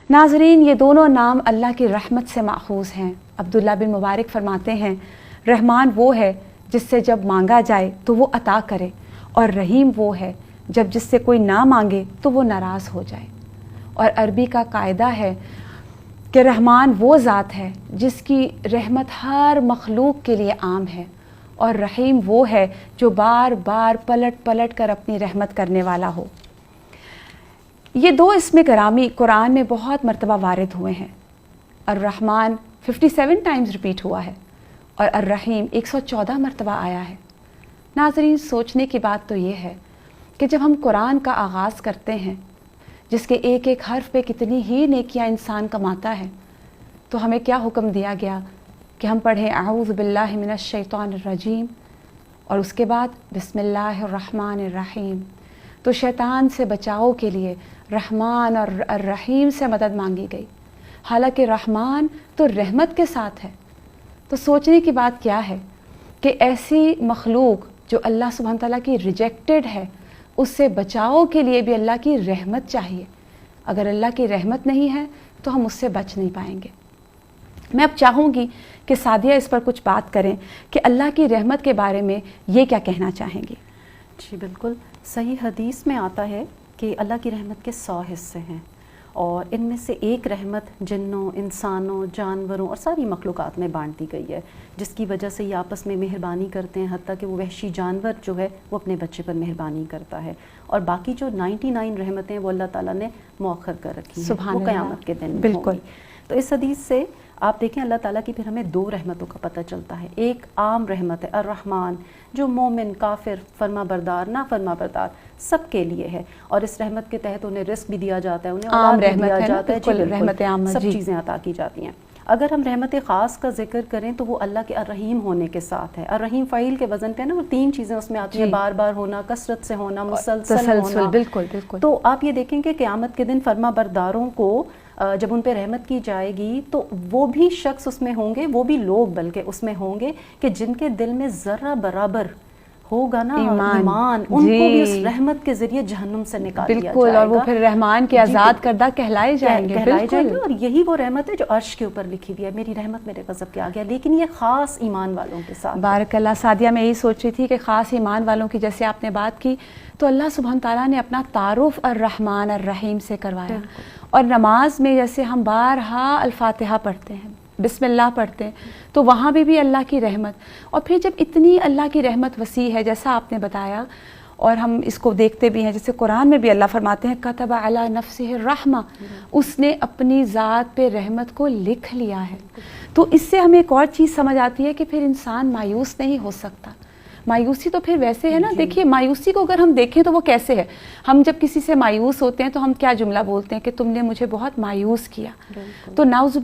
ناظرین، یہ دونوں نام اللہ کی رحمت سے ماخوذ ہیں۔ عبداللہ بن مبارک فرماتے ہیں رحمان وہ ہے جس سے جب مانگا جائے تو وہ عطا کرے، اور رحیم وہ ہے جب جس سے کوئی نہ مانگے تو وہ ناراض ہو جائے۔ اور عربی کا قاعدہ ہے کہ رحمان وہ ذات ہے جس کی رحمت ہر مخلوق کے لیے عام ہے، اور رحیم وہ ہے جو بار بار پلٹ پلٹ کر اپنی رحمت کرنے والا ہو۔ یہ دو اسم گرامی قرآن میں بہت مرتبہ وارد ہوئے ہیں۔ الرحمن 57 ٹائمز ریپیٹ ہوا ہے اور الرحیم 114 مرتبہ آیا ہے۔ ناظرین، سوچنے کی بات تو یہ ہے کہ جب ہم قرآن کا آغاز کرتے ہیں جس کے ایک ایک حرف پہ کتنی ہی نیکیاں انسان کماتا ہے، تو ہمیں کیا حکم دیا گیا کہ ہم پڑھیں اعوذ باللہ من الشیطان الرجیم اور اس کے بعد بسم اللہ الرحمن الرحیم۔ تو شیطان سے بچاؤ کے لیے رحمان اور الرحیم سے مدد مانگی گئی، حالانکہ رحمان تو رحمت کے ساتھ ہے۔ تو سوچنے کی بات کیا ہے کہ ایسی مخلوق جو اللہ سبحانہ تعالیٰ کی ریجیکٹڈ ہے، اس سے بچاؤ کے لیے بھی اللہ کی رحمت چاہیے۔ اگر اللہ کی رحمت نہیں ہے تو ہم اس سے بچ نہیں پائیں گے۔ میں اب چاہوں گی کہ سعدیہ اس پر کچھ بات کریں کہ اللہ کی رحمت کے بارے میں یہ کیا کہنا چاہیں گی؟ جی بالکل، صحیح حدیث میں آتا ہے کہ اللہ کی رحمت کے 100 حصے ہیں، اور ان میں سے ایک رحمت جنوں، انسانوں، جانوروں اور ساری مخلوقات میں بانٹ دی گئی ہے، جس کی وجہ سے یہ آپس میں مہربانی کرتے ہیں، حتیٰ کہ وہ وحشی جانور جو ہے وہ اپنے بچے پر مہربانی کرتا ہے، اور باقی جو 99 رحمتیں وہ اللہ تعالیٰ نے مؤخر کر رکھی ہیں، سبحان وہ اللہ، قیامت کے دن بالکل۔ ہوں گی۔ تو اس حدیث سے آپ دیکھیں اللہ تعالیٰ کی پھر ہمیں 2 رحمتوں کا پتہ چلتا ہے۔ ایک عام رحمت ہے الرحمن، جو مومن، کافر، فرما بردار، نا فرما بردار سب کے لیے ہے، اور اس رحمت کے تحت انہیں رزق بھی دیا جاتا ہے، انہیں عام اولاد بھی رحمت دیا ہے نا، جاتا ہے، جی بالکل، رحمت عام، سب جی۔ چیزیں عطا کی جاتی ہیں۔ اگر ہم رحمت خاص کا ذکر کریں تو وہ اللہ کے الرحیم ہونے کے ساتھ ہے۔ الرحیم فعیل کے وزن پہ ہے نا، وہ 3 چیزیں اس میں آتی ہیں، بار بار ہونا، کثرت سے ہونا، مسلسل ہونا۔ بالکل بالکل۔ تو آپ یہ دیکھیں کہ قیامت کے دن فرما برداروں کو جب ان پہ رحمت کی جائے گی تو وہ بھی شخص اس میں ہوں گے، وہ بھی لوگ بلکہ اس میں ہوں گے کہ جن کے دل میں ذرہ برابر ہوگا نا ایمان، ان کو بھی اس رحمت کے ذریعے جہنم سے نکال دیا جائے گا، بالکل، اور وہ پھر رحمان کے آزاد کردہ کہلائے جائیں گے، بالکل۔ اور یہی وہ رحمت ہے جو عرش کے اوپر لکھی ہوئی ہے، میری رحمت میرے غضب کے آگے، لیکن یہ خاص ایمان والوں کے ساتھ۔ بارک اللہ۔ سعدیہ، میں یہی سوچ رہی تھی کہ خاص ایمان والوں کی جیسے آپ نے بات کی، تو اللہ سبحانہ تعالیٰ نے اپنا تعارف الرحمن الرحیم سے کروایا، اور نماز میں جیسے ہم بارہا الفاتحہ پڑھتے ہیں، بسم اللہ پڑھتے ہیں، تو وہاں بھی اللہ کی رحمت۔ اور پھر جب اتنی اللہ کی رحمت وسیع ہے جیسا آپ نے بتایا، اور ہم اس کو دیکھتے بھی ہیں، جیسے قرآن میں بھی اللہ فرماتے ہیں کتب علی نفسہ الرحمہ، اس نے اپنی ذات پہ رحمت کو لکھ لیا ہے۔ تو اس سے ہمیں ایک اور چیز سمجھ آتی ہے کہ پھر انسان مایوس نہیں ہو سکتا۔ مایوسی تو پھر ویسے ہے نا، دیکھیے مایوسی کو اگر ہم دیکھیں تو وہ کیسے ہے، ہم جب کسی سے مایوس ہوتے ہیں تو ہم کیا جملہ بولتے ہیں کہ تم نے مجھے بہت مایوس کیا۔ تو نعوذ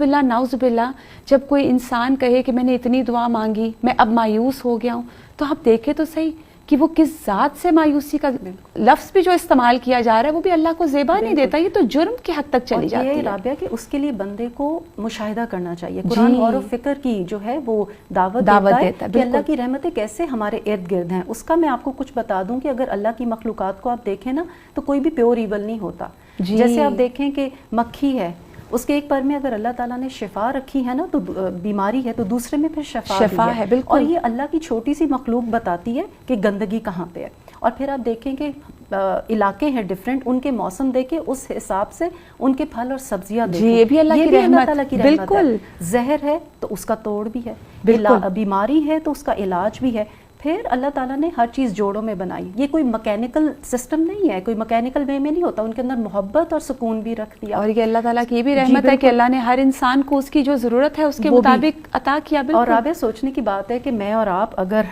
باللہ جب کوئی انسان کہے کہ میں نے اتنی دعا مانگی، میں اب مایوس ہو گیا ہوں، تو آپ دیکھیں تو صحیح کہ وہ کس ذات سے مایوسی کا لفظ بھی جو استعمال کیا جا رہا ہے وہ بھی اللہ کو زیبا نہیں دیتا، یہ تو جرم کی حد تک چلی جاتی ہے۔ رابعہ کہ اس کے لیے بندے کو مشاہدہ کرنا چاہیے، قرآن غور و فکر کی جو ہے وہ دعوت دیتا ہے کہ اللہ کی رحمتیں کیسے ہمارے ارد گرد ہیں۔ اس کا میں آپ کو کچھ بتا دوں کہ اگر اللہ کی مخلوقات کو آپ دیکھیں نا تو کوئی بھی پیور ایول نہیں ہوتا۔ جیسے آپ دیکھیں کہ مکھی ہے، اس کے ایک پر میں اگر اللہ تعالیٰ نے شفا رکھی ہے نا تو بیماری ہے، تو دوسرے میں پھر شفا ہے، اور یہ اللہ کی چھوٹی سی مخلوق بتاتی ہے کہ گندگی کہاں پہ ہے۔ اور پھر آپ دیکھیں کہ علاقے ہیں ڈیفرنٹ، ان کے موسم دیکھیں، اس حساب سے ان کے پھل اور سبزیاں دیکھیں، یہ بھی اللہ کی رحمت، بالکل۔ زہر ہے تو اس کا توڑ بھی ہے، بیماری ہے تو اس کا علاج بھی ہے۔ پھر اللہ تعالیٰ نے ہر چیز جوڑوں میں بنائی، یہ کوئی مکینیکل سسٹم نہیں ہے، کوئی مکینیکل وے میں نہیں ہوتا، ان کے اندر محبت اور سکون بھی رکھ دیا۔ اور یہ اللہ تعالیٰ کی بھی رحمت ہے کہ اللہ نے ہر انسان کو اس کی جو ضرورت ہے اس کے مطابق عطا کیا۔ اور رابعہ سوچنے کی بات ہے کہ میں اور آپ اگر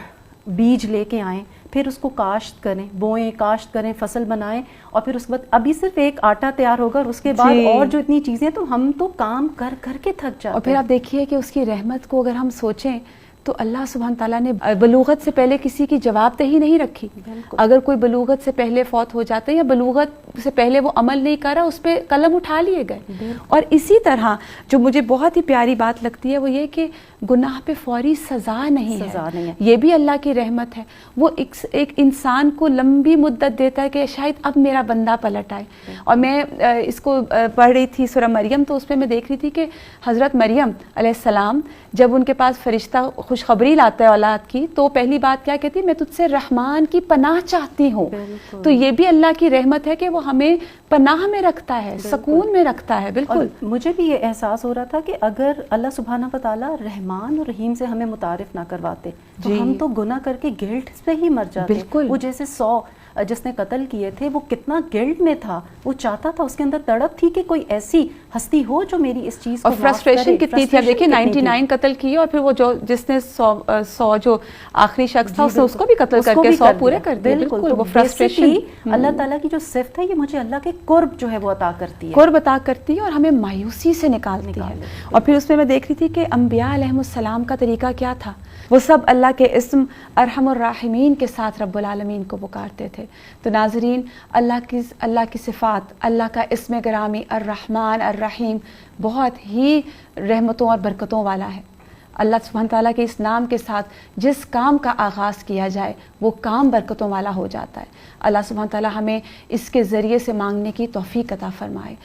بیج لے کے آئیں، پھر اس کو کاشت کریں، بوئیں، کاشت کریں، فصل بنائیں، اور پھر اس کے بعد ابھی صرف ایک آٹا تیار ہوگا، اور اس کے بعد اور جو اتنی چیزیں، تو ہم تو کام کر کر کے تھک جاتے ہیں۔ اور پھر آپ دیکھیے کہ اس کی رحمت کو اگر ہم سوچیں تو اللہ سبحانہ تعالیٰ نے بلوغت سے پہلے کسی کی جواب دہی نہیں رکھی. اگر کوئی بلوغت سے پہلے فوت ہو جاتا ہے یا بلوغت سے پہلے وہ عمل نہیں کرا, اس پہ قلم اٹھا لیے گئے. اور اسی طرح جو مجھے بہت ہی پیاری بات لگتی ہے وہ یہ کہ گناہ پہ فوری سزا نہیں ہے. یہ بھی اللہ کی رحمت ہے. وہ ایک انسان کو لمبی مدت دیتا ہے کہ شاید اب میرا بندہ پلٹ آئے. اور میں اس کو پڑھ رہی تھی سورہ مریم, تو اس میں دیکھ رہی تھی کہ حضرت مریم علیہ السلام جب ان کے پاس فرشتہ خوشخبری لاتا ہے اولاد کی, تو پہلی بات کیا کہتی ہے, میں تجھ سے رحمان کی پناہ چاہتی ہوں. تو یہ بھی اللہ کی رحمت ہے کہ وہ ہمیں پناہ میں رکھتا ہے, سکون میں رکھتا ہے. بالکل. مجھے بھی یہ احساس ہو رہا تھا کہ اگر اللہ سبحانہ و تعالیٰ رحمان اور رحیم سے ہمیں متعارف نہ کرواتے تو ہم تو گناہ کر کے گلٹ سے ہی مر جاتے. بالکل. وہ جیسے 100 جس نے قتل کیے تھے, وہ کتنا گلٹ میں تھا, وہ چاہتا تھا, اس کے اندر تڑپ تھی کہ کوئی ایسی ہستی ہو جو میری اس چیز کو معاف کرے. اور فرسٹریشن کتنی تھی. اب دیکھیں 99 قتل کیے, اور پھر وہ جس نے 100 جو آخری شخص تھا اس کو بھی قتل کر کے 100 پورے کر دیے. بالکل. وہ فرسٹریشن اللہ تعالیٰ کی جو صفت ہے, یہ مجھے اللہ کے قرب جو ہے وہ عطا کرتی ہے, قرب عطا کرتی ہے اور ہمیں مایوسی سے نکالتی ہے. اور پھر اس میں دیکھ رہی تھی کہ انبیاء علیہم السلام کا طریقہ کیا تھا. وہ سب اللہ کے اسم ارحم الراحمین کے ساتھ رب العالمین کو پکارتے تھے. تو ناظرین, اللہ کی صفات, اللہ کا اسم گرامی الرحمن الرحیم بہت ہی رحمتوں اور برکتوں والا ہے. اللہ سبحانہ تعالیٰ کے اس نام کے ساتھ جس کام کا آغاز کیا جائے وہ کام برکتوں والا ہو جاتا ہے. اللہ سبحانہ تعالیٰ ہمیں اس کے ذریعے سے مانگنے کی توفیق عطا فرمائے.